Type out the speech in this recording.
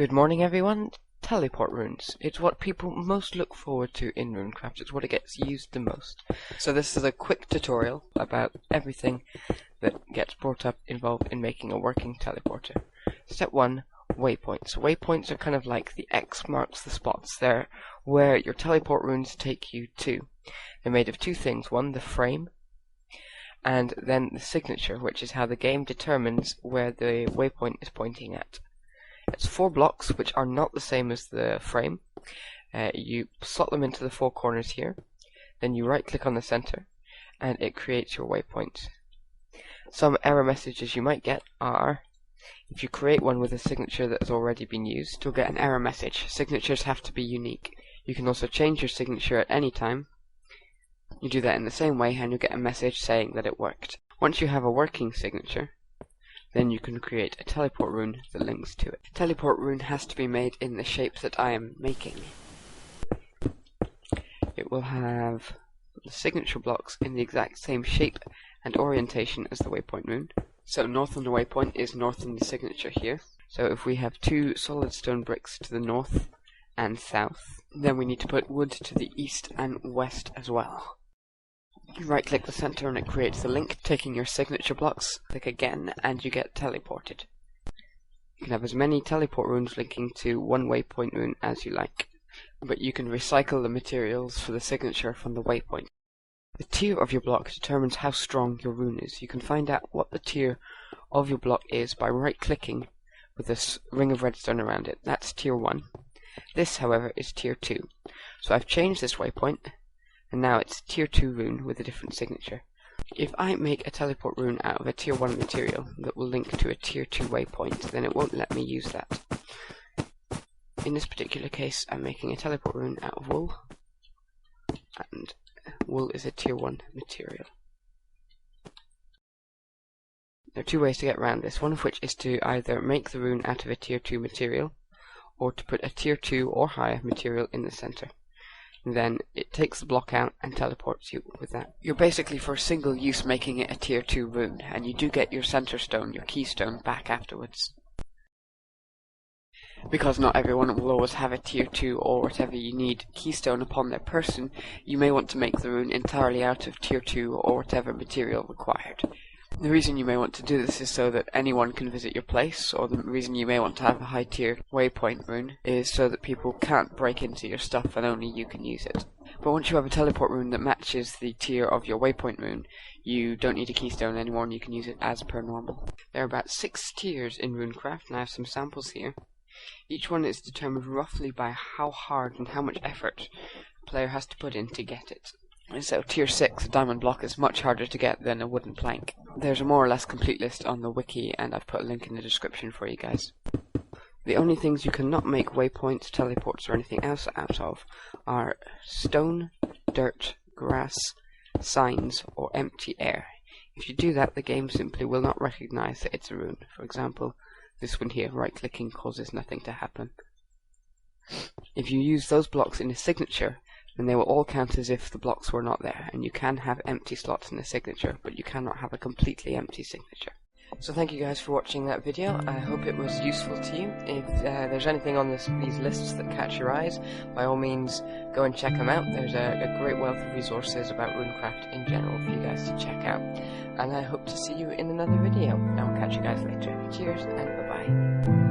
Good morning, everyone. Teleport runes. It's what people most look forward to in Runecraft. It's what it gets used the most. So this is a quick tutorial about everything that gets brought up involved in making a working teleporter. Step 1, waypoints. Waypoints are kind of like the X marks the spots. They're where your teleport runes take you to. They're made of two things. One, the frame, and then the signature, which is how the game determines where the waypoint is pointing at. It's 4 blocks, which are not the same as the frame. You slot them into the 4 corners here, then you right click on the center, and it creates your waypoint. Some error messages you might get are, if you create one with a signature that has already been used, you'll get an error message. Signatures have to be unique. You can also change your signature at any time. You do that in the same way, and you'll get a message saying that it worked. Once you have a working signature, then you can create a teleport rune that links to it. A teleport rune has to be made in the shape that I am making. It will have the signature blocks in the exact same shape and orientation as the waypoint rune. So north on the waypoint is north on the signature here. So if we have 2 solid stone bricks to the north and south, then we need to put wood to the east and west as well. You right click the center and it creates the link, taking your signature blocks, click again and you get teleported. You can have as many teleport runes linking to one waypoint rune as you like, but you can recycle the materials for the signature from the waypoint. The tier of your block determines how strong your rune is. You can find out what the tier of your block is by right clicking with this ring of redstone around it. That's tier 1. This, however, is tier 2. So I've changed this waypoint, and now it's tier 2 rune with a different signature. If I make a teleport rune out of a tier 1 material that will link to a tier 2 waypoint, then it won't let me use that. In this particular case, I'm making a teleport rune out of wool, and wool is a tier 1 material. There are 2 ways to get around this, one of which is to either make the rune out of a tier 2 material, or to put a tier 2 or higher material in the center. Then it takes the block out and teleports you with that. You're basically for single use making it a tier 2 rune, and you do get your center stone, your keystone, back afterwards. Because not everyone will always have a tier 2 or whatever you need keystone upon their person, you may want to make the rune entirely out of tier 2 or whatever material required. The reason you may want to do this is so that anyone can visit your place, or the reason you may want to have a high tier waypoint rune is so that people can't break into your stuff and only you can use it. But once you have a teleport rune that matches the tier of your waypoint rune, you don't need a keystone anymore and you can use it as per normal. There are about 6 tiers in Runecraft, and I have some samples here. Each one is determined roughly by how hard and how much effort a player has to put in to get it. So tier 6, a diamond block, is much harder to get than a wooden plank. There's a more or less complete list on the wiki, and I've put a link in the description for you guys. The only things you cannot make waypoints, teleports, or anything else out of are stone, dirt, grass, signs, or empty air. If you do that, the game simply will not recognize that it's a rune. For example, this one here, right clicking causes nothing to happen. If you use those blocks in a signature, then they will all count as if the blocks were not there, and you can have empty slots in the signature, but you cannot have a completely empty signature. So thank you guys for watching that video. I hope it was useful to you. If there's anything on these lists that catch your eyes, by all means go and check them out. There's a great wealth of resources about Runecraft in general for you guys to check out. And I hope to see you in another video. I'll catch you guys later. Cheers and bye-bye.